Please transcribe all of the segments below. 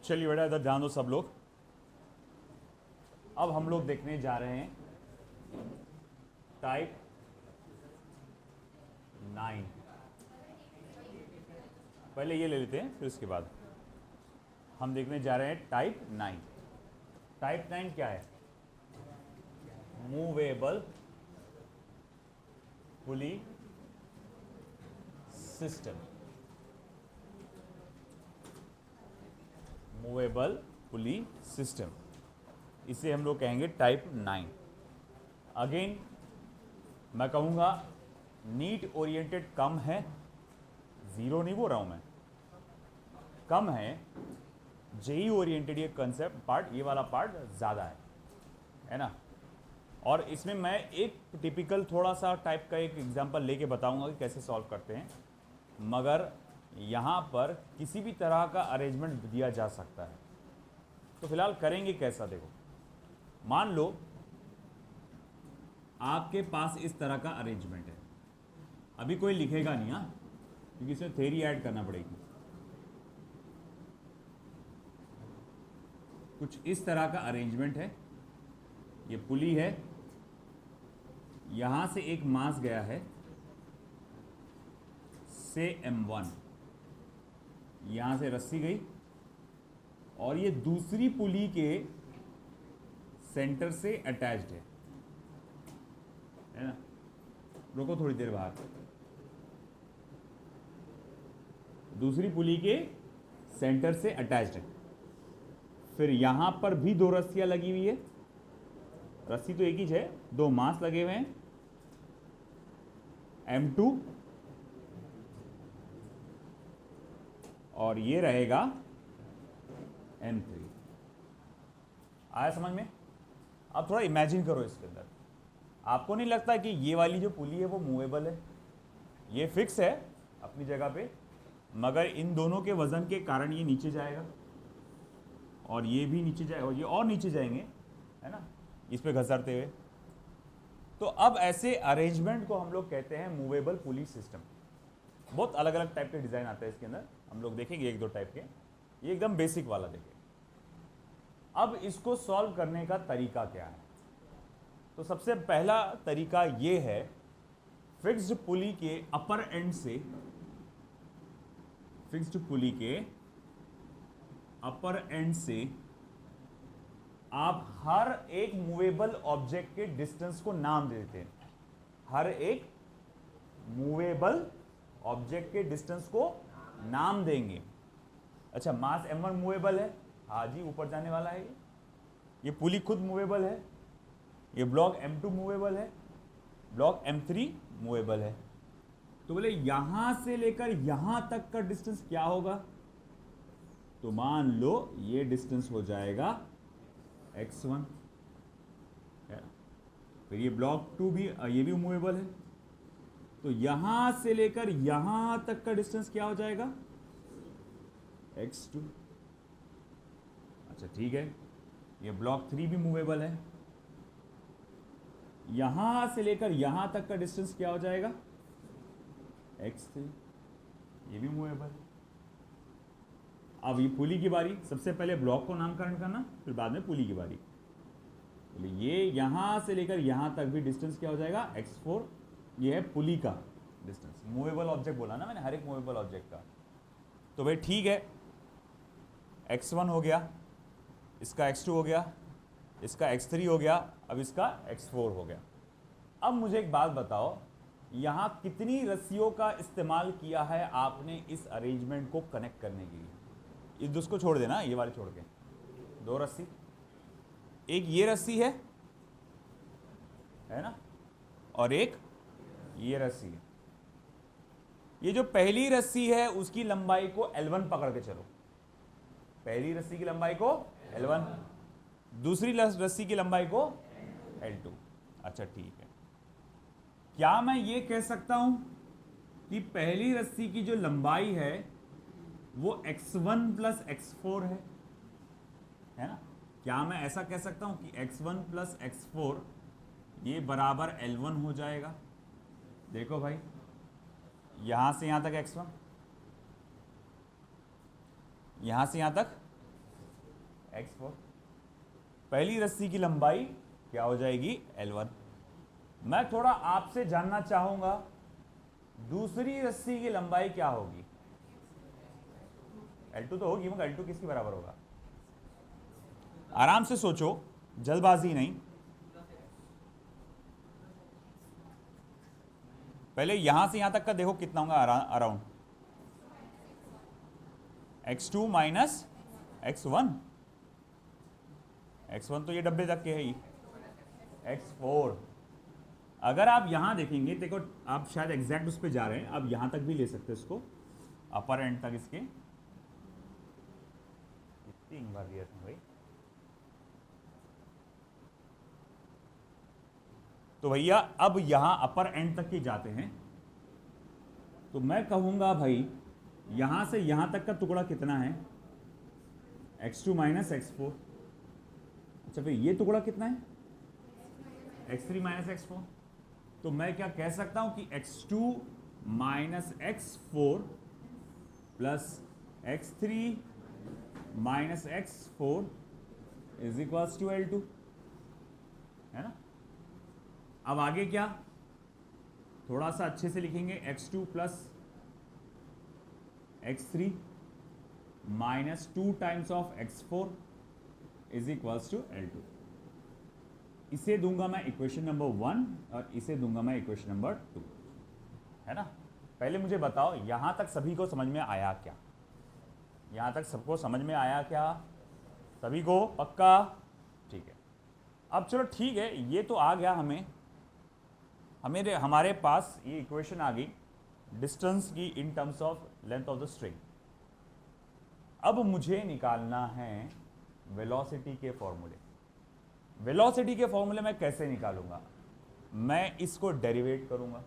चलिए बेटा इधर ध्यान दो सब लोग। अब हम लोग देखने जा रहे हैं टाइप 9। पहले ये ले लेते हैं, फिर उसके बाद हम देखने जा रहे हैं टाइप 9। टाइप 9 क्या है? Movable pulley system. Movable pulley system, इसे हम लोग कहेंगे टाइप 9। अगेन मैं कहूँगा नीट ओरिएंटेड कम है, ज़ीरो नहीं बोल रहा हूँ मैं, कम है। जेई ओरिएंटेड ये कंसेप्ट पार्ट, ये वाला पार्ट ज़्यादा है ना। और इसमें मैं एक टिपिकल थोड़ा सा टाइप का एक एग्जांपल लेके बताऊंगा कि कैसे सॉल्व करते हैं, मगर यहाँ पर किसी भी तरह का अरेंजमेंट दिया जा सकता है। तो फिलहाल करेंगे कैसा, देखो मान लो आपके पास इस तरह का अरेंजमेंट है। अभी कोई लिखेगा नहीं, हाँ, क्योंकि इसमें थ्योरी ऐड करना पड़ेगी। कुछ इस तरह का अरेंजमेंट है, ये पुली है, यहां से एक मास गया है से M1, यहां से रस्सी गई और ये दूसरी पुली के सेंटर से अटैच्ड है ना। रुको थोड़ी देर बाहर, दूसरी पुली के सेंटर से अटैच्ड है। फिर यहां पर भी दो रस्सियां लगी हुई है, रस्सी तो एक ही है, दो मास लगे हुए हैं M2 और ये रहेगा M3। आया समझ में? अब थोड़ा इमेजिन करो इसके अंदर। आपको नहीं लगता कि ये वाली जो पुली है वो मूवेबल है? ये फिक्स है अपनी जगह पे, मगर इन दोनों के वजन के कारण ये नीचे जाएगा और ये भी नीचे जाएगा और ये और नीचे जाएंगे, है ना, इस पे घसरते हुए। तो अब ऐसे अरेंजमेंट को हम लोग कहते हैं मूवेबल पुली सिस्टम। बहुत अलग अलग टाइप के डिज़ाइन आते हैं इसके अंदर, हम लोग देखेंगे एक दो टाइप के। ये एकदम बेसिक वाला देखें। अब इसको सॉल्व करने का तरीका क्या है? तो सबसे पहला तरीका ये है, फिक्स्ड पुली के अपर एंड से, फिक्स्ड पुली के अपर एंड से आप हर एक मूवेबल ऑब्जेक्ट के डिस्टेंस को नाम देते हैं। हर एक मूवेबल ऑब्जेक्ट के डिस्टेंस को नाम देंगे। अच्छा, मास M1 मूवेबल है, हाँ जी ऊपर जाने वाला है। ये पुली खुद मूवेबल है, ये ब्लॉक M2 मूवेबल है, ब्लॉक M3 मूवेबल है। तो बोले यहां से लेकर यहां तक का डिस्टेंस क्या होगा? तो मान लो ये डिस्टेंस हो जाएगा x1, फिर ये ब्लॉक 2 भी, ये भी मूवेबल है, तो यहां से लेकर यहां तक का डिस्टेंस क्या हो जाएगा? x2। अच्छा ठीक है, ये ब्लॉक 3 भी मूवेबल है, यहां से लेकर यहां तक का डिस्टेंस क्या हो जाएगा? x3, ये भी मूवेबल है। अब ये पुली की बारी, सबसे पहले ब्लॉक को नामकरण करना, फिर बाद में पुली की बारी। ये यहां से लेकर यहां तक भी डिस्टेंस क्या हो जाएगा? x4। ये है पुली का डिस्टेंस। मूवेबल ऑब्जेक्ट बोला ना मैंने, हर एक मूवेबल ऑब्जेक्ट का। तो भाई ठीक है, x1 हो गया, इसका x2 हो गया, इसका x3 हो गया, अब इसका x4 हो गया। अब मुझे एक बात बताओ, यहां कितनी रस्सियों का इस्तेमाल किया है आपने इस अरेंजमेंट को कनेक्ट करने के लिए? इस दूसरे को छोड़ देना, ये वाले छोड़ के, दो रस्सी, एक ये रस्सी है ना, और एक ये रस्सी है। ये जो पहली रस्सी है उसकी लंबाई को L1 पकड़ के चलो, पहली रस्सी की लंबाई को L1, दूसरी रस्सी की लंबाई को L2। अच्छा ठीक है, क्या मैं ये कह सकता हूं कि पहली रस्सी की जो लंबाई है वो x1 प्लस x4 है ना? क्या मैं ऐसा कह सकता हूं कि x1 प्लस x4 ये बराबर L1 हो जाएगा? देखो भाई, यहां से यहां तक x1, यहां से यहां तक x4। पहली रस्सी की लंबाई क्या हो जाएगी L1। मैं थोड़ा आपसे जानना चाहूंगा दूसरी रस्सी की लंबाई क्या होगी। L2 तो होगी, मगर L2 किसके बराबर होगा? आराम से सोचो, जल्दबाजी नहीं। पहले यहां से यहां तक का देखो कितना होगा around x2 minus x1। x1 तो ये डब्बे तक के है ही, x4। अगर आप यहां देखेंगे, देखो आप शायद एग्जैक्ट उस पर जा रहे हैं, आप यहां तक भी ले सकते हैं इसको, अपर एंड तक इसके। तीन बार दिया था भाई। तो भैया अब यहां अपर एंड तक के जाते हैं, तो मैं कहूंगा भाई यहां से यहां तक का टुकड़ा कितना है? x2 minus x4। अच्छा फिर ये टुकड़ा कितना है? x3 minus x4। तो मैं क्या कह सकता हूं कि x2 minus x4 plus x3 minus x4 is equals to L2, है ना। अब आगे क्या, थोड़ा सा अच्छे से लिखेंगे, x2 plus x3 minus 2 times of x4 is equals to L2। इसे दूंगा मैं इक्वेशन नंबर 1 और इसे दूंगा मैं इक्वेशन नंबर 2, है ना। पहले मुझे बताओ यहां तक सभी को समझ में आया क्या? यहां तक सबको समझ में आया क्या? सभी को पक्का? ठीक है। अब चलो ठीक है, ये तो आ गया हमारे पास ये इक्वेशन आ गई डिस्टेंस की in terms of length of the string. अब मुझे निकालना है वेलोसिटी के फॉर्मूले। वेलोसिटी के फॉर्मूले मैं कैसे निकालूंगा? मैं इसको डेरिवेट करूंगा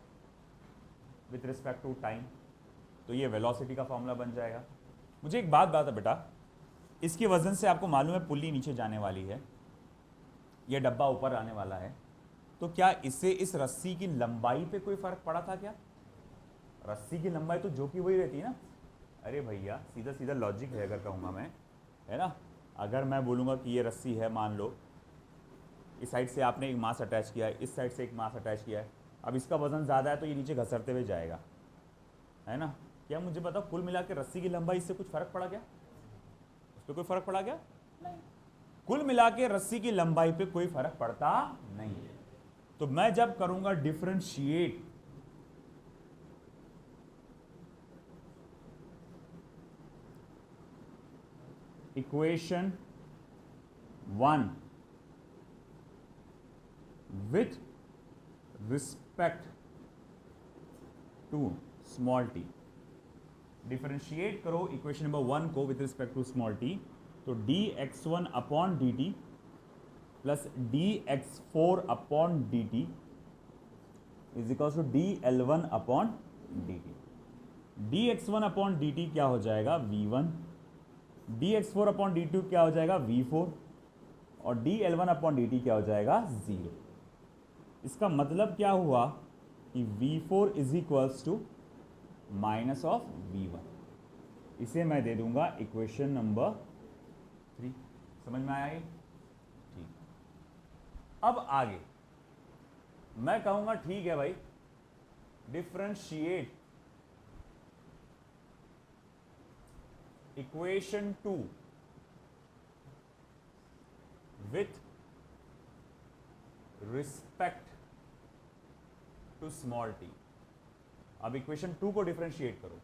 विथ रिस्पेक्ट टू टाइम, तो ये वेलोसिटी का फॉर्मूला बन जाएगा। मुझे एक बात बता बेटा, इसके वजन से आपको मालूम है पुल्ली नीचे जाने वाली है, यह डब्बा ऊपर आने वाला है, तो क्या इससे इस रस्सी की लंबाई पे कोई फर्क पड़ा था क्या? रस्सी की लंबाई तो जो कि वही रहती है ना। अरे भैया सीधा सीधा लॉजिक है, अगर कहूँगा मैं, है ना। अगर मैं बोलूँगा कि ये रस्सी है, मान लो इस साइड से आपने एक मास अटैच किया है, इस साइड से एक मास अटैच किया है, अब इसका वजन ज़्यादा है तो ये नीचे घसरते हुए जाएगा, है ना। क्या मुझे बताओ कुल मिला के रस्सी की लंबाई इससे कुछ फर्क पड़ा क्या? उस पर कोई फर्क पड़ा क्या? नहीं। कुल मिला के रस्सी की लंबाई पे कोई फर्क पड़ता नहीं है। तो मैं जब करूंगा differentiate equation 1 with respect to small t, differentiate करो इक्वेशन नंबर 1 को with respect to small t, तो dx1 upon dt plus dx4 upon dt is equal to dl1 upon dt। dx1 upon dt क्या हो जाएगा? v1। dx4 upon dt क्या हो जाएगा? v4। और dl1 अपॉन dt क्या हो जाएगा? 0। इसका मतलब क्या हुआ कि v4 is equals to minus of v1। इसे मैं दे दूंगा इक्वेशन नंबर 3। समझ में आया ये? ठीक। अब आगे मैं कहूंगा ठीक है भाई, differentiate equation 2 with respect to small t. अब इक्वेशन 2 को डिफरेंशिएट करो,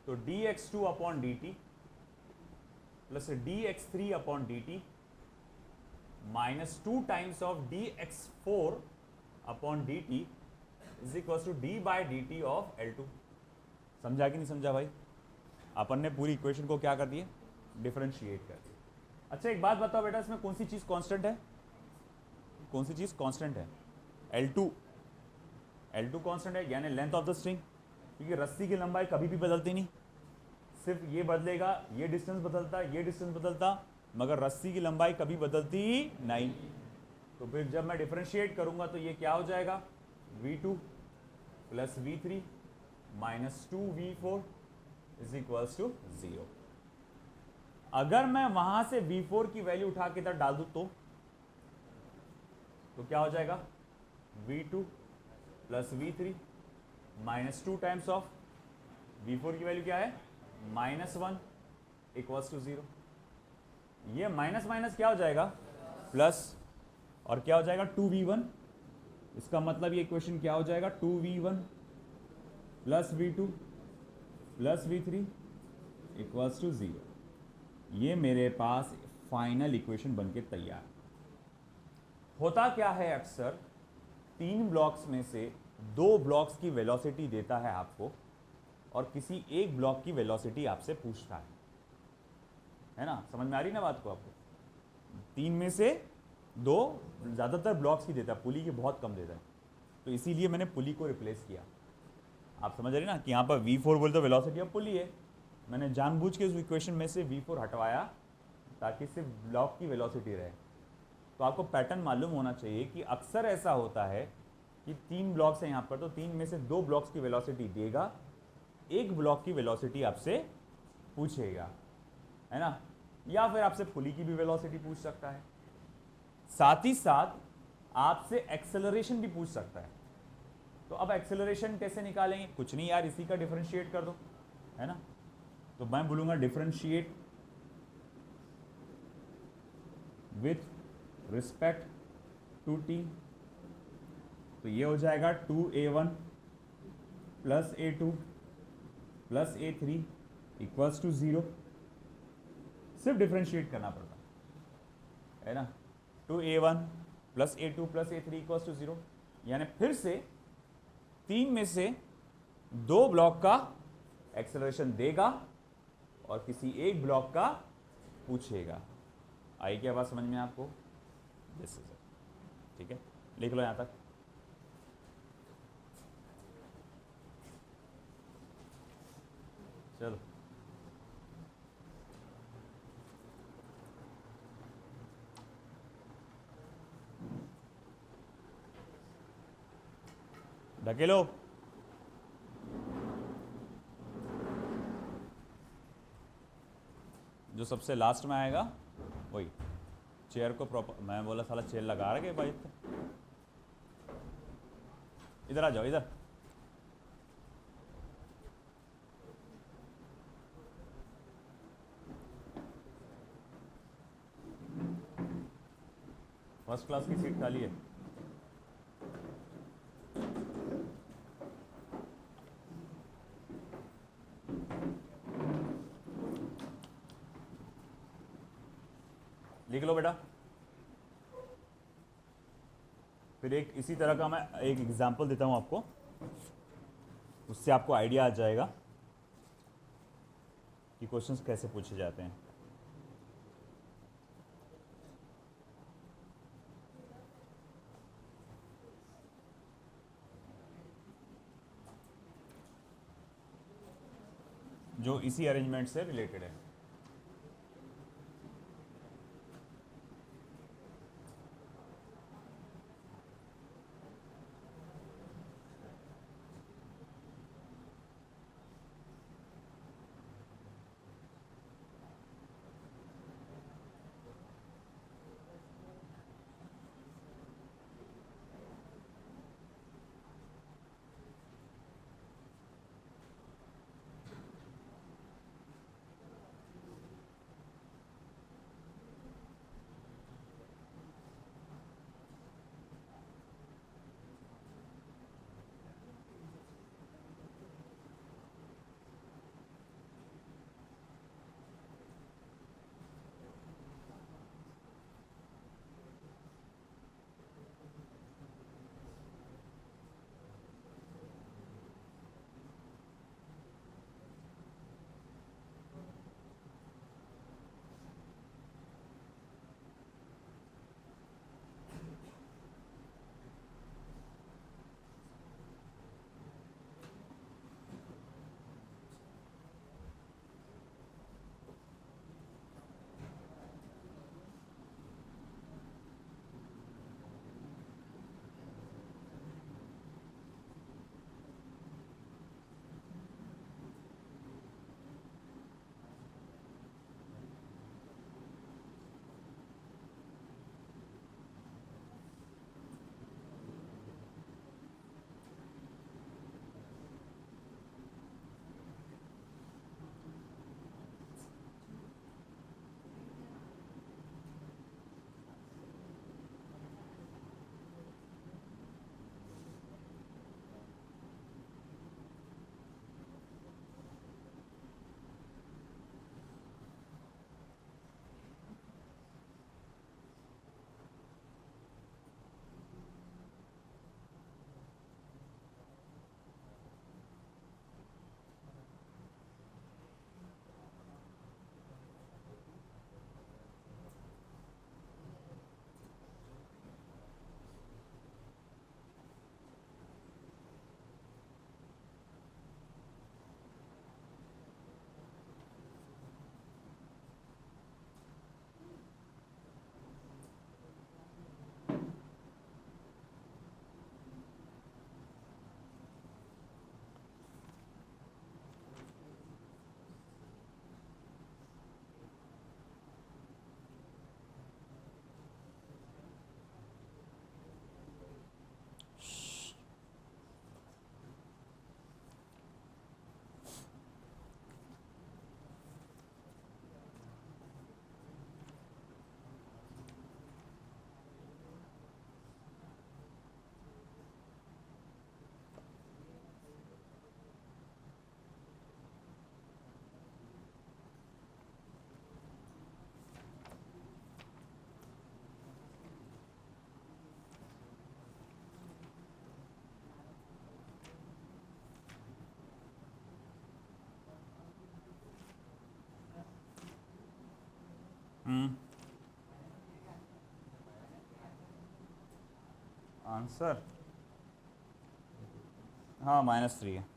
तो dx2 upon dt plus dx3 upon dt minus 2 times of dx4 upon dt is equal to d by dt of L2। समझा कि नहीं समझा भाई? अपन ने पूरी इक्वेशन को क्या कर दिए? डिफरेंशिएट कर दिया। अच्छा एक बात बताओ बेटा, इसमें कौन सी चीज कांस्टेंट है? कौन सी चीज कांस्टेंट है? L2। L2 कांस्टेंट है, यानी लेंथ ऑफ द स्ट्रिंग, क्योंकि रस्सी की लंबाई कभी भी बदलती नहीं, सिर्फ ये बदलेगा, ये डिस्टेंस बदलता, ये डिस्टेंस बदलता, मगर रस्सी की लंबाई कभी बदलती नहीं। तो फिर जब मैं डिफरेंशिएट करूंगा तो ये क्या हो जाएगा? v2 plus v3 minus 2v4 is equals to 0। अगर मैं वहां से v4 की वैल्यू उठा के इधर डाल दूं तो क्या हो जाएगा, v2 plus v3 minus 2 times of v4 की वैल्यू क्या है, -1 इक्वल्स टू 0। ये माइनस माइनस क्या हो जाएगा, प्लस, और क्या हो जाएगा 2v1। इसका मतलब ये इक्वेशन क्या हो जाएगा, 2v1 plus v2 plus v3 equals to 0। ये मेरे पास फाइनल इक्वेशन बनके तैयार। होता क्या है, अक्सर 3 ब्लॉक्स में से 2 ब्लॉक्स की वेलोसिटी देता है आपको और किसी एक ब्लॉक की वेलोसिटी आपसे पूछता है ना। समझ में आ रही ना बात को आपको। 3 में से 2 ज़्यादातर ब्लॉक्स की देता है, पुली की बहुत कम देता है, तो इसीलिए मैंने पुली को रिप्लेस किया। आप समझ रहे ना कि यहाँ पर v4 बोल तो वेलोसिटी ऑफ पुली है, मैंने जानबूझ के उस इक्वेशन में से v4 हटवाया ताकि सिर्फ ब्लॉक की वेलोसिटी रहे। तो आपको पैटर्न मालूम होना चाहिए कि अक्सर ऐसा होता है कि 3 ब्लॉक्स हैं यहाँ पर, तो 3 में से 2 ब्लॉक्स की वेलोसिटी देगा, एक ब्लॉक की वेलोसिटी आपसे पूछेगा, है ना, या फिर आपसे पुली की भी वेलोसिटी पूछ सकता है, साथ ही साथ आपसे एक्सेलरेशन भी पूछ सकता है। तो अब एक्सेलरेशन कैसे निकालेंगे, कुछ नहीं यार, इसी का डिफरेंशिएट कर दो, है ना। तो मैं बोलूंगा differentiate with respect to T, तो ये हो जाएगा 2a1 plus a2 plus a3 equals to 0। सिर्फ डिफरेंशिएट करना पड़ता है ना, 2a1 plus a2 plus a3 equals to 0। यानी फिर से 3 में से 2 ब्लॉक का एक्सेलरेशन देगा और किसी एक ब्लॉक का पूछेगा। आई क्या बात समझ में आपको, जैसे ठीक है, लिख लो यहां तक। चलो ढकेलो। जो सबसे लास्ट में आएगा वही। चेयर को प्रॉपर, मैं बोला साला चेयर लगा रहा है भाई, इधर आ जाओ इधर। फर्स्ट क्लास की सीट खाली है। लिख लो बेटा। फिर एक इसी तरह का मैं एक एग्जांपल देता हूं आपको, उससे आपको आइडिया आ जाएगा कि क्वेश्चंस कैसे पूछे जाते हैं। जो इसी अरेंजमेंट से रिलेटेड है। आंसर हाँ -3 है।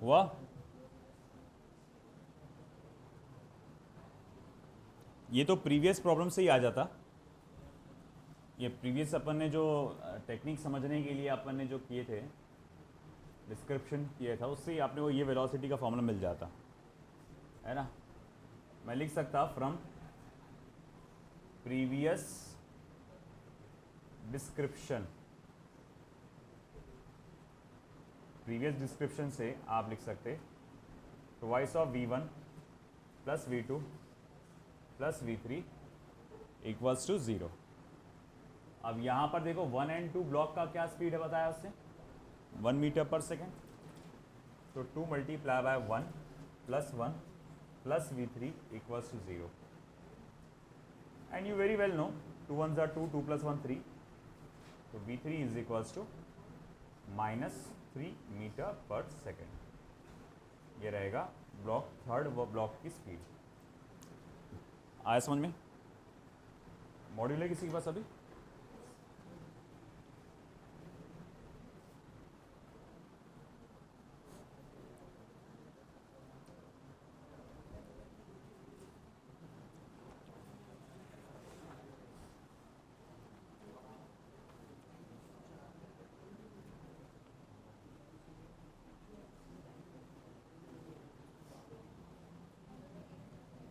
हुआ? ये तो प्रीवियस प्रॉब्लम से ही आ जाता। ये प्रीवियस अपन ने जो टेक्निक समझने के लिए अपन ने जो किए थे, डिस्क्रिप्शन किया था, उससे ही आपने वो ये वेलोसिटी का फॉर्मूला मिल जाता है ना। मैं लिख सकता from previous description, previous description से आप लिख सकते twice of v1 plus v2 plus v3 equals to 0। अब यहाँ पर देखो 1 and 2 ब्लॉक का क्या स्पीड है बताया उसने, 1 मीटर पर सेकेंड। तो 2 multiply by 1 plus v3 equals to 0। And you very well know 2 1s are 2, 2 plus 1 3, तो v3 is equals to -3 meter per second. ये रहेगा ब्लॉक थर्ड व ब्लॉक की स्पीड। आया समझ में? मॉड्यूल है किसी के पास अभी?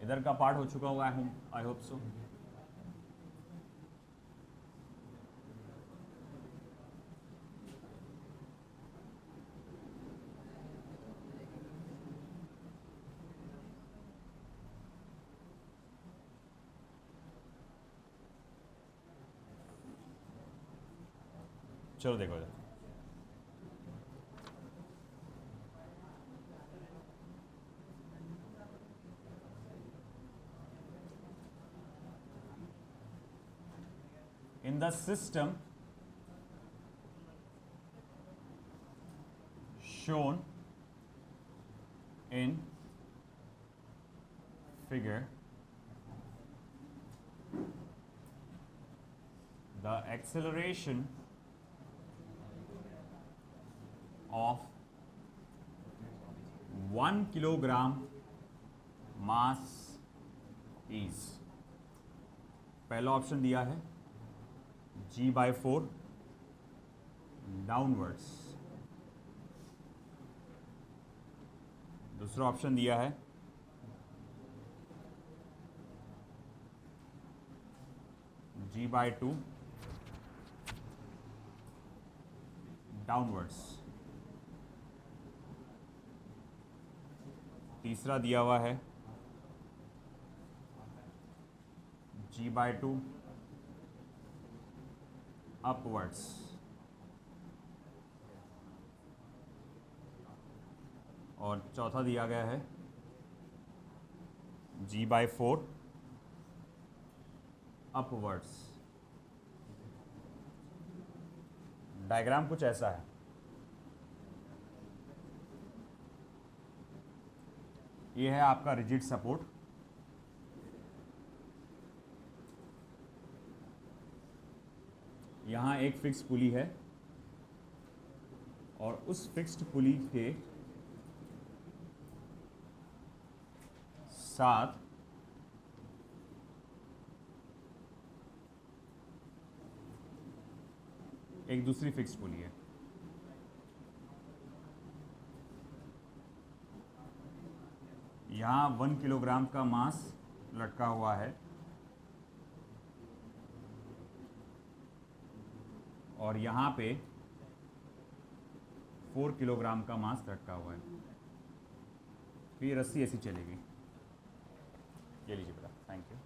इधर का पार्ट हो चुका होगा आई होप सो। चलो देखो इधर, in the system shown in figure, the acceleration of 1 kilogram mass is, पहला ऑप्शन दिया है g/4 डाउनवर्ड्स, दूसरा ऑप्शन दिया है g/2 डाउनवर्ड्स, तीसरा दिया हुआ है g/2 अपवर्ड्स, और चौथा दिया गया है g/4 अपवर्ड्स। डायग्राम कुछ ऐसा है, ये है आपका रिजिड सपोर्ट, यहाँ एक फिक्स पुली है और उस फिक्स्ड पुली के साथ एक दूसरी फिक्स पुली है। यहाँ 1 किलोग्राम का मास लटका हुआ है और यहाँ पे 4 किलोग्राम का मास लटका हुआ है। फिर ये रस्सी ऐसी चलेगी। ये लीजिए बेटा, थैंक यू।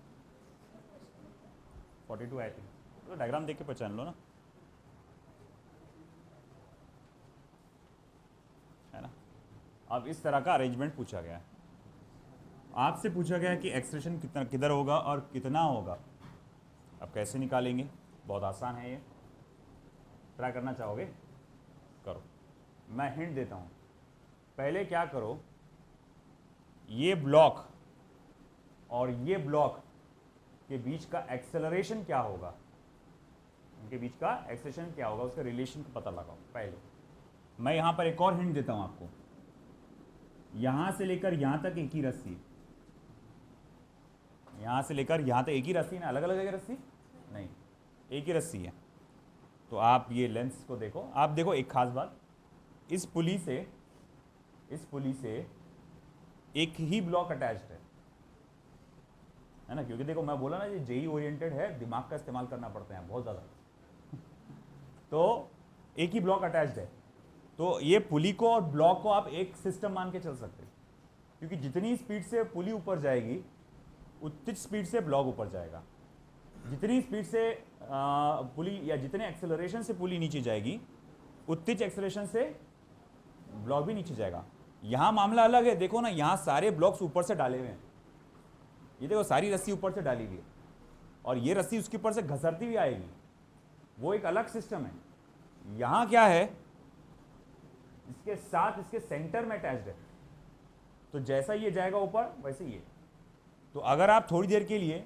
42 आई थी, तो डायग्राम देख के पहचान लो ना, है ना। अब इस तरह का अरेंजमेंट पूछा गया है, आपसे पूछा गया है कि एक्सप्रेशन कितना किधर होगा और कितना होगा। अब कैसे निकालेंगे, बहुत आसान है ये, ट्राई करना चाहोगे करो, मैं हिंट देता हूँ। पहले क्या करो, ये ब्लॉक और ये ब्लॉक के बीच का एक्सेलरेशन क्या होगा, उनके बीच का एक्सेलरेशन क्या होगा, उसका रिलेशन को पता लगाओ पहले। मैं यहां पर एक और हिंट देता हूं आपको, यहां से लेकर यहां तक एक ही रस्सी, यहां से लेकर यहां तक एक ही रस्सी ना, अलग अलग जगह रस्सी नहीं, एक ही रस्सी है। तो आप ये लेंस को देखो, आप देखो एक खास बात, इस पुली से एक ही ब्लॉक अटैच्ड है ना, क्योंकि देखो मैं बोला ना ये जेई ओरिएंटेड है, दिमाग का इस्तेमाल करना पड़ता है बहुत ज़्यादा। तो एक ही ब्लॉक अटैच्ड है, तो ये पुली को और ब्लॉक को आप एक सिस्टम मान के चल सकते हैं, क्योंकि जितनी स्पीड से पुली ऊपर जाएगी उतनी स्पीड से ब्लॉक ऊपर जाएगा, जितनी स्पीड से पुली या जितने एक्सेलरेशन से पुली नीचे जाएगी उतनी एक्सेलरेशन से ब्लॉक भी नीचे जाएगा। यहां मामला अलग है, देखो ना यहां सारे ब्लॉक्स ऊपर से डाले हुए हैं, ये देखो सारी रस्सी ऊपर से डाली हुई है और ये रस्सी उसके ऊपर से घसरती भी आएगी, वो एक अलग सिस्टम है। यहां क्या है, इसके साथ इसके सेंटर में अटैच्ड है, तो जैसा ये जाएगा ऊपर वैसे ये। तो अगर आप थोड़ी देर के लिए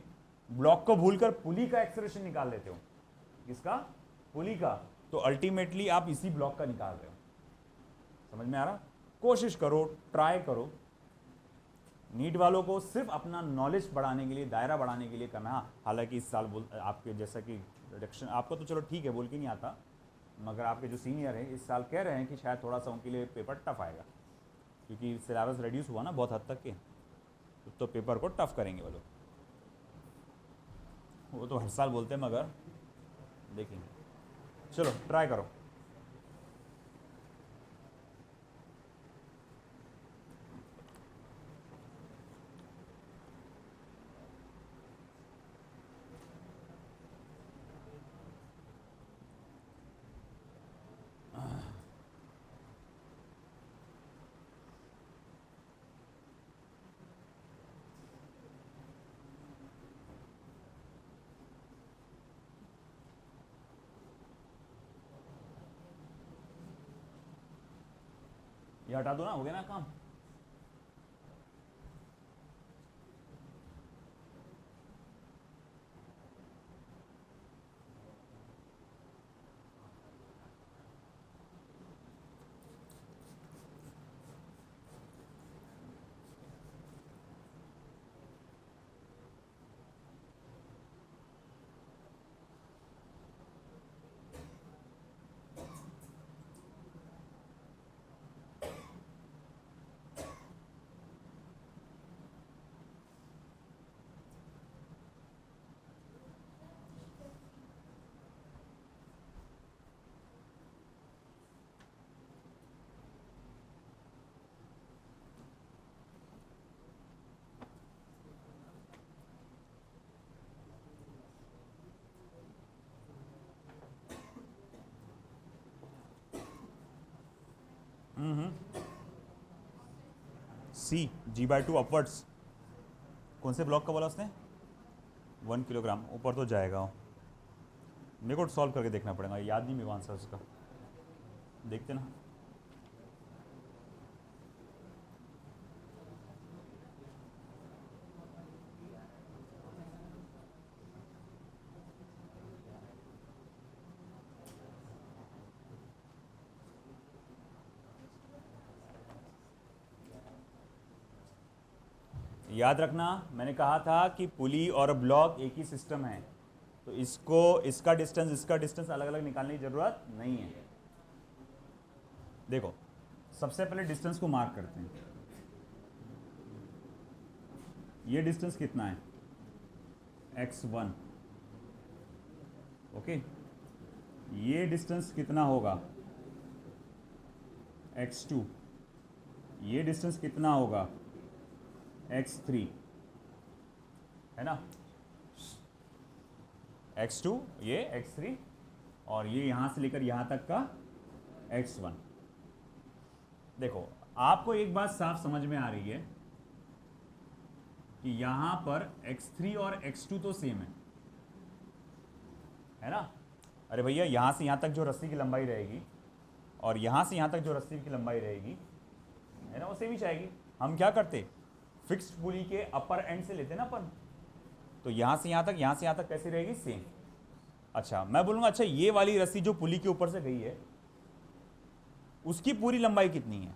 ब्लॉक को भूलकर पुली का एक्सेलरेशन निकाल लेते हो, किसका, पुली का, तो अल्टीमेटली आप इसी ब्लॉक का निकाल रहे हो। समझ में आ रहा, कोशिश करो, ट्राई करो। नीट वालों को सिर्फ अपना नॉलेज बढ़ाने के लिए, दायरा बढ़ाने के लिए करना। हालांकि इस साल आपके जैसा कि रिडक्शन आपको तो चलो ठीक है बोल के नहीं आता, मगर आपके जो सीनियर हैं इस साल कह रहे हैं कि शायद थोड़ा सा उनके लिए पेपर टफ आएगा, क्योंकि सिलेबस रिड्यूस हुआ ना बहुत हद तक के, तो पेपर को टफ करेंगे वो लोग। वो तो हर साल बोलते हैं, मगर देखेंगे। चलो ट्राई करो। ये हटा दो ना, हो गया ना काम। सी G/2 अपवर्ड्स, कौन से ब्लॉक का बोला उसने, 1 किलोग्राम ऊपर तो जाएगा वो। मेरे को सॉल्व करके देखना पड़ेगा, याद नहीं मेरे को आंसर उसका, देखते ना। याद रखना मैंने कहा था कि पुली और ब्लॉक एक ही सिस्टम है, तो इसका डिस्टेंस अलग अलग निकालने की जरूरत नहीं है। देखो सबसे पहले डिस्टेंस को मार्क करते हैं, ये डिस्टेंस कितना है, x1, ओके। ये डिस्टेंस कितना होगा, x2, ये डिस्टेंस कितना होगा, x3 है ना, x2 ये x3 और ये यहां से लेकर यहां तक का x1। देखो आपको एक बात साफ समझ में आ रही है कि यहां पर x3 और x2 तो सेम है ना। अरे भैया यहां से यहां तक जो रस्सी की लंबाई रहेगी और यहां से यहां तक जो रस्सी की लंबाई रहेगी है ना, वो सेम ही जाएगी। हम क्या करते, फिक्स्ड पुली के अपर एंड से लेते ना अपन, तो यहां से यहां तक कैसी रहेगी, सेम। अच्छा मैं बोलूंगा अच्छा ये वाली रस्सी जो पुली के ऊपर से गई है उसकी पूरी लंबाई कितनी है,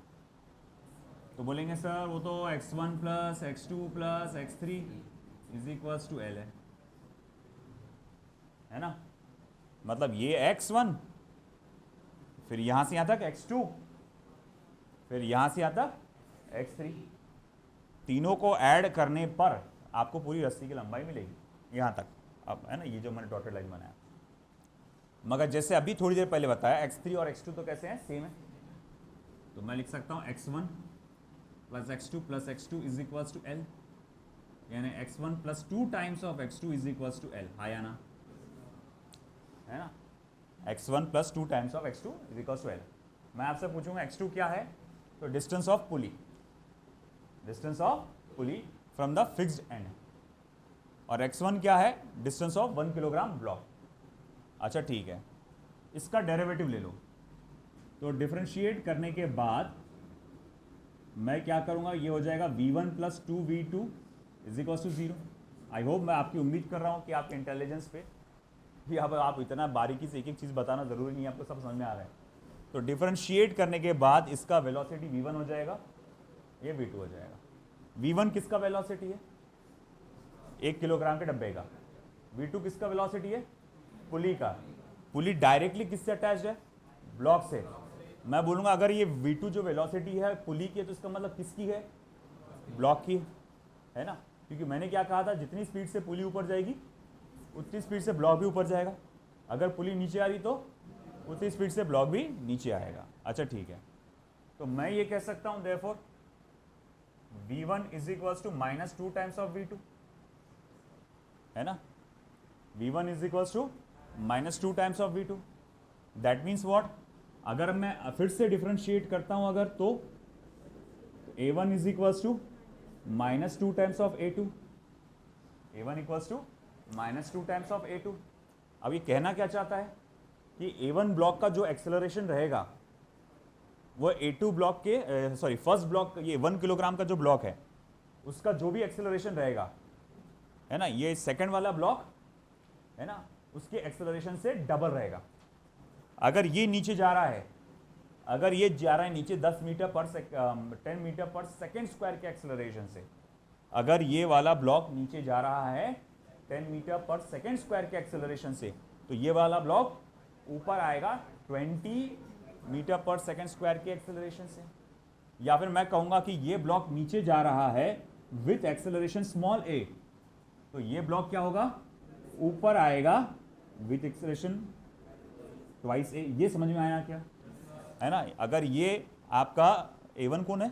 तो बोलेंगे सर वो तो x1 plus x2 plus x3 is equals to L है ना। मतलब ये x1 फिर यहां से यहां तक x2 फिर यहां से यहां तक x3, तीनों को ऐड करने पर आपको पूरी रस्सी की लंबाई मिलेगी यहां तक। अब है ना ये जो मैंने डॉटेड लाइन बनाया, मगर जैसे अभी थोड़ी देर पहले बताया x3 और x2 तो कैसे हैं, सेम है। तो मैं लिख सकता हूं x1 plus x2 is equals to L, यानी x1 plus 2 times of x2 is equals to L, हाँ या ना, है ना। x1 plus 2 times of x2 is equals to L। मैं आपसे पूछूंगा x2 क्या है, तो distance of pulley from the fixed end, और x1 क्या है, डिस्टेंस ऑफ 1 किलोग्राम ब्लॉक। अच्छा ठीक है, इसका डेरिवेटिव ले लो, तो डिफरेंशिएट करने के बाद मैं क्या करूंगा, ये हो जाएगा v1 plus 2v2 is equals to 0। I hope, मैं आपकी उम्मीद कर रहा हूं कि आपके इंटेलिजेंस पे भी अब आप इतना बारीकी से एक एक चीज़ बताना ज़रूरी नहीं है, आपको सब समझ में आ रहा है। तो डिफरेंशिएट करने के बाद इसका वेलोसिटी v1 हो जाएगा, ये v2 हो जाएगा। v1 किसका वेलोसिटी है, 1 किलोग्राम के डब्बे का। v2 किसका वेलोसिटी है, पुली का। पुली डायरेक्टली किससे अटैच्ड है, ब्लॉक से। मैं बोलूंगा अगर ये v2 जो वेलोसिटी है पुली की है, तो इसका मतलब किसकी है, ब्लॉक की है ना, क्योंकि मैंने क्या कहा था, जितनी स्पीड से पुली ऊपर जाएगी उतनी स्पीड से ब्लॉक भी ऊपर जाएगा, अगर पुली नीचे आ रही तो उतनी स्पीड से ब्लॉक भी नीचे आएगा। अच्छा ठीक है, तो मैं ये कह सकता हूं therefore v1 is equals to minus 2 times of v2 है ना, v1 is equals to minus 2 times of v2। That means what, अगर मैं फिर से डिफरेंशिएट करता हूं अगर, तो a1 is equals to minus 2 times of a2, a1 equals to minus 2 times of a2। अब ये कहना क्या चाहता है कि a1 ब्लॉक का जो एक्सेलरेशन रहेगा वो a2 ब्लॉक के सॉरी फर्स्ट ब्लॉक, ये 1 किलोग्राम का जो ब्लॉक है उसका जो भी एक्सेलरेशन रहेगा है ना, ये सेकंड वाला ब्लॉक है ना, उसके एक्सेलरेशन से डबल रहेगा। अगर ये नीचे जा रहा है, अगर ये जा रहा है नीचे 10 मीटर पर 10 मीटर पर सेकेंड स्क्वायर के एक्सेलरेशन से, अगर ये वाला ब्लॉक नीचे जा रहा है 10 मीटर पर सेकेंड स्क्वायर के एक्सेलरेशन से, तो ये वाला ब्लॉक ऊपर आएगा 20 मीटर पर सेकेंड स्क्वायर के एक्सेलरेशन से। या फिर मैं कहूंगा कि ये ब्लॉक नीचे जा रहा है विथ एक्सेलरेशन स्मॉल a, तो ये ब्लॉक क्या होगा, ऊपर आएगा विथ एक्सेलरेशन ट्वाइस a। ये समझ में आया क्या, है ना। अगर ये आपका a1 कौन है,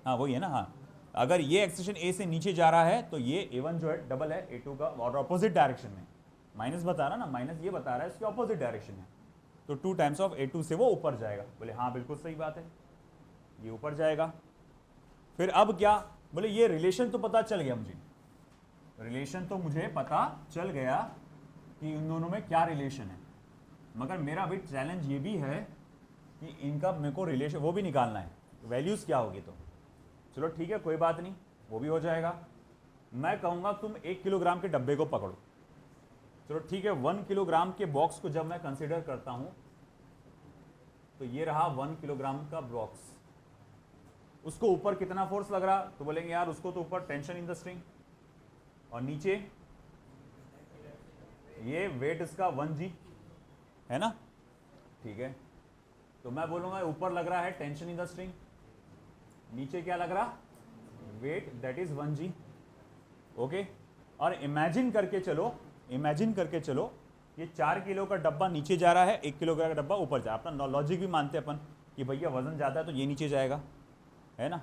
हाँ वही है ना, हाँ, अगर ये एक्सेलरेशन a से नीचे जा रहा है तो ये a1 जो है डबल है a2 का, और अपोजिट डायरेक्शन में, माइनस बता रहा ना, माइनस ये बता रहा है इसके अपोजिट डायरेक्शन में, तो 2 टाइम्स ऑफ a2 से वो ऊपर जाएगा। बोले हाँ बिल्कुल सही बात है, ये ऊपर जाएगा। फिर अब क्या, बोले ये रिलेशन तो पता चल गया मुझे, रिलेशन तो मुझे पता चल गया कि इन दोनों में क्या रिलेशन है, मगर मेरा अभी चैलेंज ये भी है कि इनका मेरे को रिलेशन वो भी निकालना है, वैल्यूज़ क्या होगी। तो चलो ठीक है, कोई बात नहीं, वो भी हो जाएगा। मैं कहूँगा तुम 1 किलोग्राम के डब्बे को पकड़ो। चलो ठीक है, 1 किलोग्राम के बॉक्स को जब मैं कंसिडर करता हूँ तो ये रहा 1 किलोग्राम का बॉक्स, उसको ऊपर कितना फोर्स लग रहा, तो बोलेंगे यार उसको तो ऊपर टेंशन इन द स्ट्रिंग, और नीचे ये वेट इसका 1g है ना, ठीक है। तो मैं बोलूँगा ऊपर लग रहा है टेंशन इन द स्ट्रिंग, नीचे क्या लग रहा, weight that is 1g, okay. और इमेजिन करके चलो ये 4 किलो का डब्बा नीचे जा रहा है, 1 किलो का डब्बा ऊपर जा, अपना लॉजिक भी मानते हैं अपन कि भैया वजन ज़्यादा है तो ये नीचे जाएगा, है ना।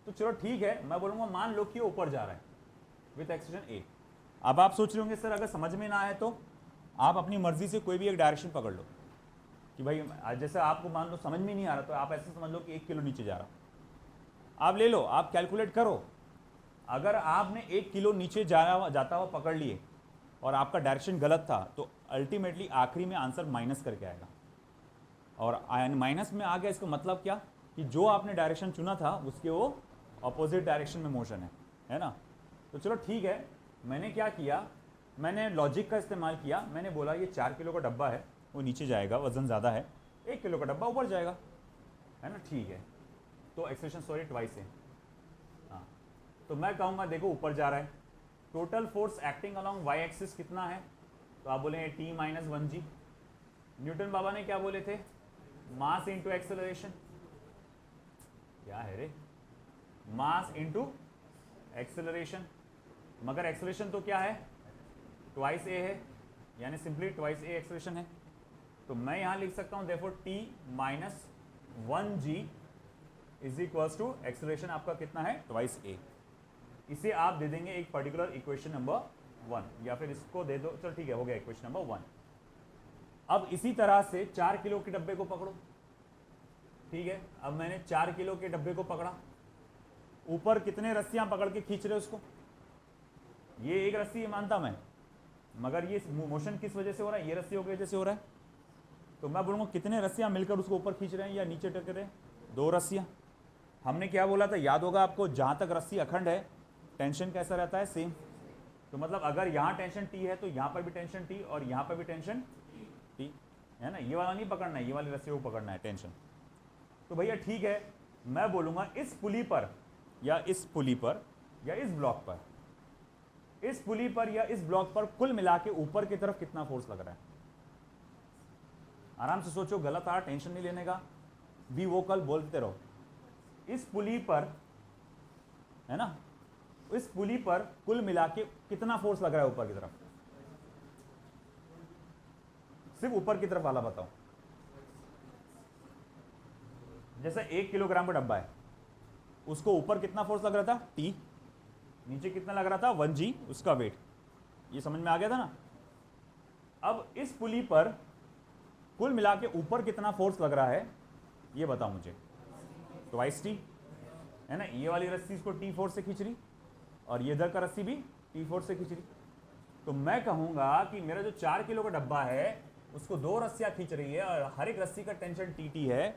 तो चलो ठीक है, मैं बोलूंगा मान लो कि ये ऊपर जा रहा है विथ एक्सलेशन ए। अब आप सोच रहे होंगे सर अगर समझ में ना आए तो आप अपनी मर्जी से कोई भी एक डायरेक्शन पकड़ लो कि भाई जैसे आपको मान लो समझ में नहीं आ रहा तो आप ऐसे समझ लो कि 1 किलो नीचे जा रहा, आप ले लो, आप कैलकुलेट करो। अगर आपने 1 किलो नीचे जाता हुआ पकड़ लिए और आपका डायरेक्शन गलत था तो अल्टीमेटली आखिरी में आंसर माइनस करके आएगा, और माइनस में आ गया इसका मतलब क्या कि जो आपने डायरेक्शन चुना था उसके वो अपोजिट डायरेक्शन में मोशन है ना। तो चलो ठीक है, मैंने क्या किया, मैंने लॉजिक का इस्तेमाल किया, मैंने बोला ये 4 किलो का डब्बा है वो नीचे जाएगा, वजन ज़्यादा है, 1 किलो का डब्बा ऊपर जाएगा, है ना, ठीक है। तो एक्सप्रेशन सॉरी ट्वाइस है, हाँ। तो मैं कहूँगा देखो ऊपर जा रहा है, total force acting along Y axis कितना है, तो आप बोलेंगे टी माइनस 1g। न्यूटन बाबा ने क्या बोले थे, मास इंटू एक्सेलरेशन, क्या है रे, मास इंटू एक्सेलरेशन, मगर एक्सेलरेशन तो क्या है, ट्वाइस ए है, यानी सिंपली ट्वाइस ए एक्सेलरेशन है। तो मैं यहां लिख सकता हूं therefore T minus 1g is equals to acceleration आपका कितना है, ट्वाइस ए। इसे आप दे देंगे एक पर्टिकुलर इक्वेशन नंबर 1, या फिर इसको दे दो, चलो ठीक है, हो गया इक्वेशन नंबर 1। अब इसी तरह से 4 किलो के डब्बे को पकड़ो, ठीक है। अब मैंने 4 किलो के डब्बे को पकड़ा, ऊपर कितने रस्सियां पकड़ के खींच रहे हो उसको, ये एक रस्सी मानता मैं, मगर ये मोशन किस वजह से हो रहा है, ये रस्सियों की वजह से हो रहा है। तो मैं बोलूँगा कितने रस्सियां मिलकर उसको ऊपर खींच रहे हैं या नीचे टक रहे हैं, 2 रस्सियां। हमने क्या बोला था, याद होगा आपको, जहां तक रस्सी अखंड है टेंशन कैसा रहता है, सेम। तो मतलब अगर यहाँ टेंशन टी है तो यहाँ पर भी टेंशन टी और यहाँ पर भी टेंशन टी, है ना। ये वाला नहीं पकड़ना है, ये वाली रस्सी को पकड़ना है टेंशन। तो भैया ठीक है, मैं बोलूँगा इस पुली पर या इस पुली पर या इस ब्लॉक पर, इस पुली पर या इस ब्लॉक पर कुल मिला के ऊपर की तरफ कितना फोर्स लग रहा है। आराम से सोचो, गलत आ, टेंशन नहीं लेने का, बी वोकल, बोलते रहो। इस पुली पर, है ना, इस पुली पर कुल मिला के कितना फोर्स लग रहा है ऊपर की तरफ, सिर्फ ऊपर की तरफ वाला बताओ। जैसे 1 किलोग्राम का डब्बा है, उसको ऊपर कितना फोर्स लग रहा था, टी, नीचे कितना लग रहा था, 1g उसका वेट, ये समझ में आ गया था ना। अब इस पुली पर कुल मिला के ऊपर कितना फोर्स लग रहा है ये बताओ मुझे, ट्वाइस टी, है ना। ये वाली रस्सी इसको टी फोर्स से खींच रही और ये इधर का रस्सी भी टी फोर्स से खींच रही। तो मैं कहूंगा कि मेरा जो 4 किलो का डब्बा है उसको 2 रस्सियां खींच रही है और हर एक रस्सी का टेंशन टी है,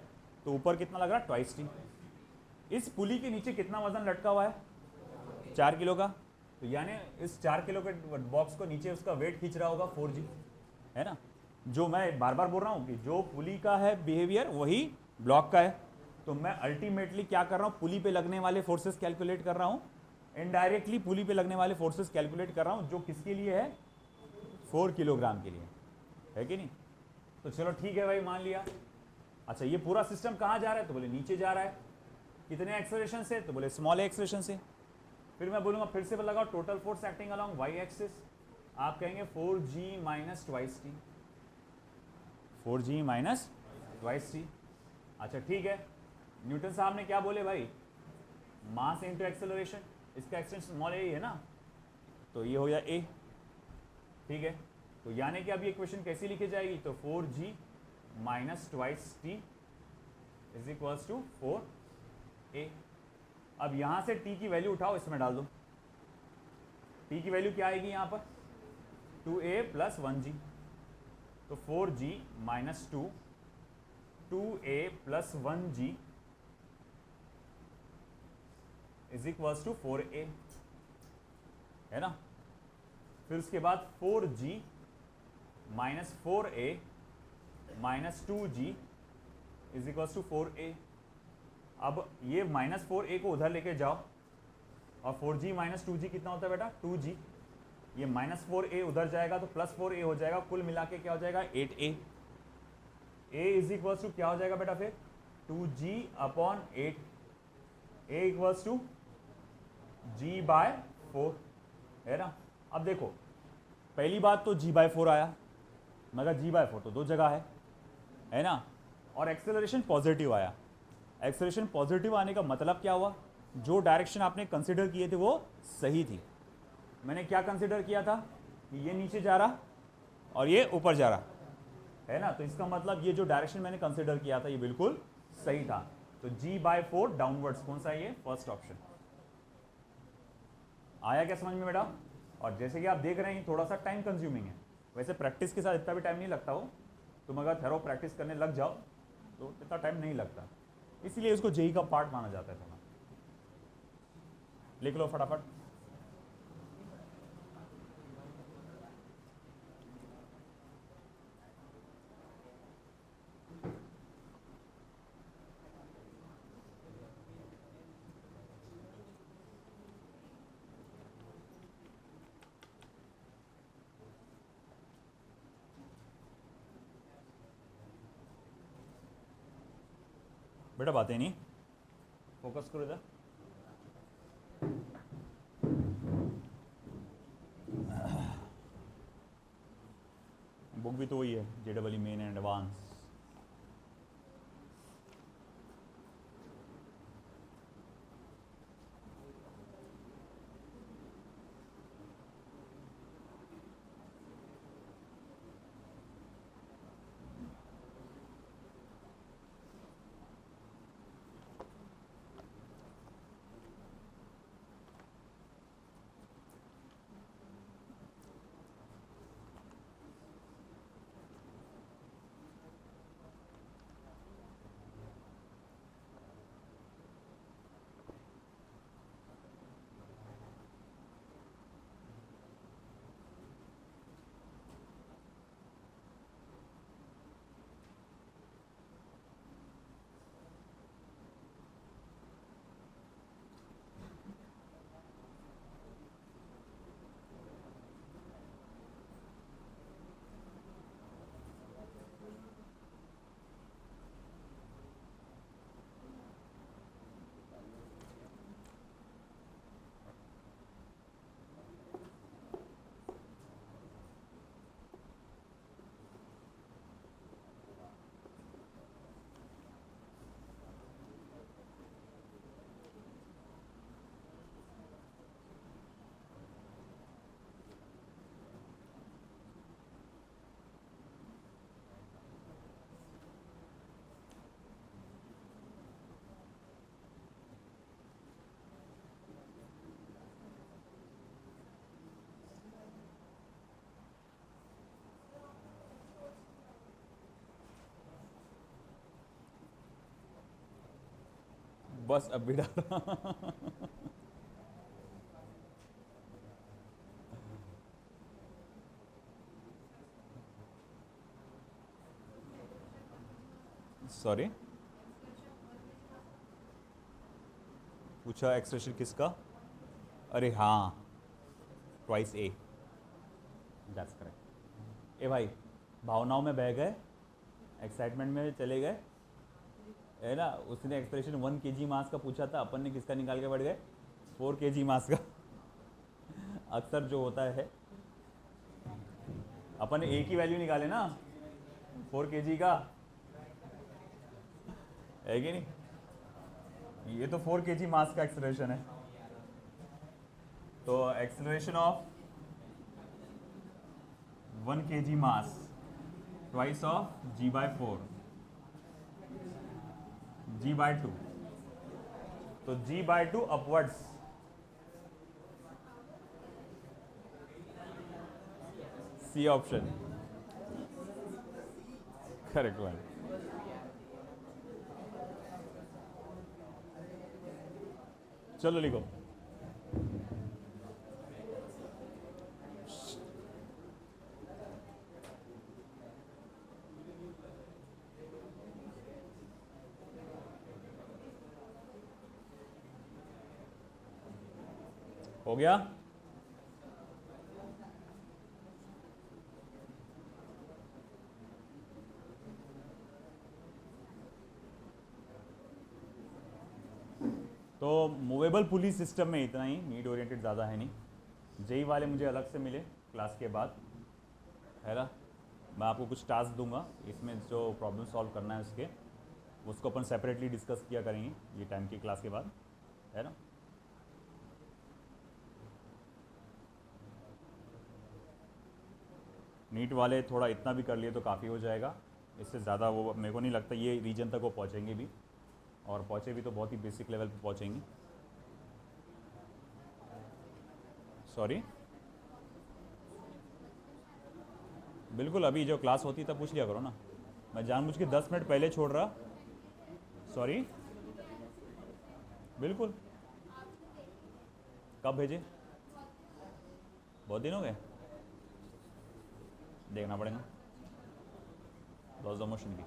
तो ऊपर कितना लग रहा है, ट्वाइस टी। इस पुली के नीचे कितना वजन लटका हुआ है, 4 किलो का, तो यानी इस 4 किलो के बॉक्स को नीचे उसका वेट खींच रहा होगा 4g, है ना। जो मैं बार बार बोल रहा हूँ कि जो पुली का है बिहेवियर वही ब्लॉक का है। तो मैं अल्टीमेटली क्या कर रहा हूँ, पुली पे लगने वाले फोर्सेस कैलकुलेट कर रहा हूँ, इनडायरेक्टली पुली पे लगने वाले फोर्सेस कैलकुलेट कर रहा हूँ, जो किसके लिए है, 4 किलोग्राम के लिए, है कि नहीं। तो चलो ठीक है भाई, मान लिया। अच्छा, ये पूरा सिस्टम कहाँ जा रहा है, तो बोले नीचे जा रहा है, कितने एक्सेलरेशन से, तो बोले स्मॉल एक्सेलरेशन से। फिर मैं बोलूँगा फिर से लगाओ total force acting along Y axis, आप कहेंगे 4g minus twice T, 4g minus twice T. अच्छा ठीक है, न्यूटन साहब ने क्या बोले भाई, मास इंटू एक्सेलरेशन, इसका एक्सटेंशन स्मॉल ए है ना, तो ये हो गया ए, ठीक है। तो यानी कि अब ये इक्वेशन कैसी लिखी जाएगी, तो 4g minus twice T is equals to 4a। अब यहां से t की वैल्यू उठाओ, इसमें डाल दो, t की वैल्यू क्या आएगी यहां पर, 2a प्लस 1g, तो 4g minus 2a plus 1g is equals to 4a, है ना। फिर उसके बाद 4g minus 4a minus 2g is equals to 4a। अब ये माइनस 4a को उधर लेके जाओ और 4g माइनस 2g कितना होता है बेटा, 2g। ये माइनस 4a उधर जाएगा तो प्लस 4a हो जाएगा, कुल मिला के क्या हो जाएगा, 8a। a is equals to क्या हो जाएगा बेटा फिर, 2g upon 8, a equals to g by 4, है ना। अब देखो पहली बात तो g बाय 4 आया, मगर g बाय 4 तो 2 जगह है ना। और एक्सेलरेशन पॉजिटिव आया। एक्सेलरेशन पॉजिटिव आने का मतलब क्या हुआ, जो डायरेक्शन आपने कंसिडर किए थे वो सही थी। मैंने क्या कंसिडर किया था कि ये नीचे जा रहा और ये ऊपर जा रहा है ना, तो इसका मतलब ये जो डायरेक्शन मैंने कंसिडर किया था ये बिल्कुल सही था। तो G/4 डाउनवर्ड्स कौन सा है, ये फर्स्ट ऑप्शन। आया क्या समझ में बेटा? और जैसे कि आप देख रहे हैं थोड़ा सा टाइम कंज्यूमिंग है, वैसे प्रैक्टिस के साथ इतना भी टाइम नहीं लगता हो, तुम अगर थेरो प्रैक्टिस करने लग जाओ तो इतना टाइम नहीं लगता, इसलिए इसको जेई का पार्ट माना जाता है। थोड़ा लिख लो फटाफट। बेटा बातें नहीं, फोकस करो इधर। बुक भी तो वही है, JEE मेन एंड एडवांस। बस अब भी डाला। सॉरी, पूछा एक्सप्रेशन किसका? अरे हाँ, ट्वाइस ए, दैट्स करेक्ट। ए भाई, भावनाओं में बह गए, एक्साइटमेंट में चले गए, है ना। उसने एक्सप्रेशन 1 kg मास का पूछा था, अपन ने किसका निकाल के बढ़ गए? 4 kg मास का। अक्सर जो होता है, अपन ने एक ही वैल्यू निकाले ना 4 kg का, है कि नहीं? ये तो 4 kg मास का एक्सेलरेशन है। तो acceleration of 1 kg mass twice of G/4, G/2, तो G/2 upwards, C option correct one. चलो लिखो। हो गया? तो मूवेबल पुली सिस्टम में इतना ही, नीड ओरिएंटेड ज़्यादा है नहीं। जेई वाले मुझे अलग से मिले क्लास के बाद, है ना। मैं आपको कुछ टास्क दूंगा, इसमें जो प्रॉब्लम सॉल्व करना है उसको अपन सेपरेटली डिस्कस किया करेंगे ये टाइम की क्लास के बाद, है ना। नीट वाले थोड़ा इतना भी कर लिए तो काफ़ी हो जाएगा, इससे ज़्यादा वो मेरे को नहीं लगता ये रीजन तक वो पहुँचेंगे भी, और पहुँचे भी तो बहुत ही बेसिक लेवल पे पहुँचेंगे। सॉरी, बिल्कुल अभी जो क्लास होती तब पूछ लिया करो ना, मैं जानबूझ के 10 मिनट पहले छोड़ रहा। सॉरी, बिल्कुल। कब भेजे? बहुत दिन हो गए, देखना पड़ेगा लॉस मोशन की।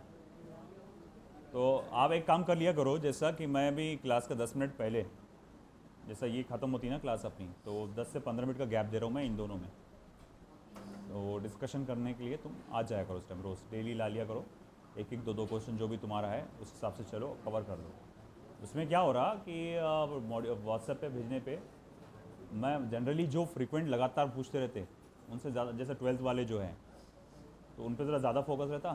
तो आप एक काम कर लिया करो, जैसा कि मैं भी क्लास का 10 मिनट पहले, जैसा ये ख़त्म होती है ना क्लास अपनी, तो 10 से 15 मिनट का गैप दे रहा हूँ मैं इन दोनों में, तो डिस्कशन करने के लिए तुम आ जाया करो उस टाइम, रोज़ डेली ला लिया करो, एक एक दो दो क्वेश्चन जो भी तुम्हारा है उस हिसाब से चलो कवर कर दो। उसमें क्या हो रहा कि व्हाट्सएप पे भेजने पे मैं जनरली जो फ्रीक्वेंट लगातार पूछते रहते उनसे ज़्यादा, जैसे 12th वाले जो हैं तो उन पर ज़रा ज़्यादा फोकस रहता,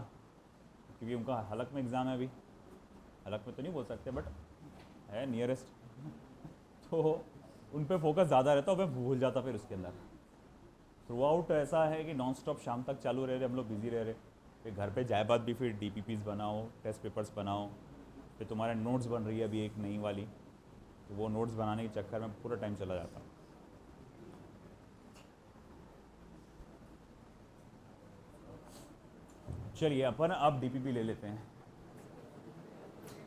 क्योंकि उनका हलक में एग्ज़ाम है अभी, हलक में तो नहीं बोल सकते बट है नियरेस्ट तो उन पे फोकस ज़्यादा रहता और मैं भूल जाता फिर उसके अंदर। थ्रू आउट ऐसा है कि नॉन स्टॉप शाम तक चालू रह रहे, हम लोग बिजी रह रहे, फिर घर पे जाए बाद भी फिर DPPs बनाओ, टेस्ट पेपर्स बनाओ, फिर तुम्हारे नोट्स बन रही है अभी एक नई वाली, तो वो नोट्स बनाने के चक्कर में पूरा टाइम चला जाता। चलिए अपन अब DPP ले लेते हैं।